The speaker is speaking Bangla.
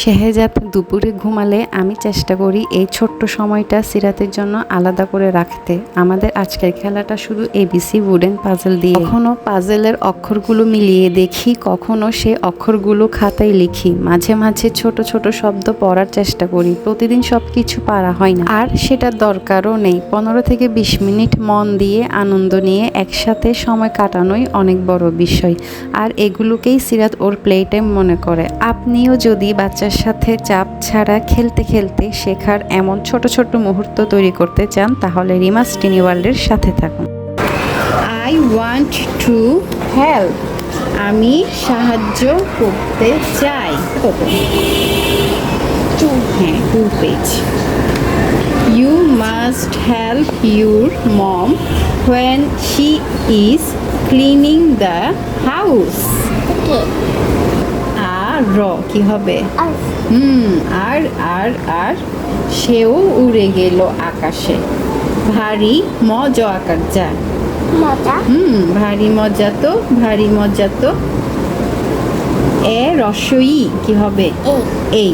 শেহজাদ দুপুরে ঘুমালে আমি চেষ্টা করি এই ছোট্ট সময়টা সিরাতের জন্য আলাদা করে রাখতে। আমাদের আজকের খেলাটা শুধু এবিসি উডেন পাজল দিয়ে। কখনো পাজলের অক্ষরগুলো মিলিয়ে দেখি, কখনো সে অক্ষরগুলো খাতায় লিখি। মাঝে মাঝে ছোট ছোট শব্দ পড়ার চেষ্টা করি। প্রতিদিন সব কিছু পারা হয় না, আর সেটার দরকারও নেই। 15 থেকে 20 মিনিট মন দিয়ে আনন্দ নিয়ে একসাথে সময় কাটানোই অনেক বড় বিষয়। আর এগুলোকেই সিরাত ওর প্লে টাইম মনে করে। আপনিও যদি বাচ্চার সাথে চাপ ছাড়া খেলতে খেলতে শেখার এমন ছোট ছোট মুহূর্ত তৈরি করতে চান, তাহলে রিমাস টিনি ওয়ার্ল্ডের সাথে থাকুন। I want to help. আমি সাহায্য করতে চাই। কত? হ্যাঁ, 2 page. You must help your mom when she is cleaning the house. আর কি হবে? আর আর আর সেও উড়ে গেল আকাশে। ভারী মজা আকার যা। ভারী মজা তো, ভারী মজা তো। রস্বই কি হবে? এই।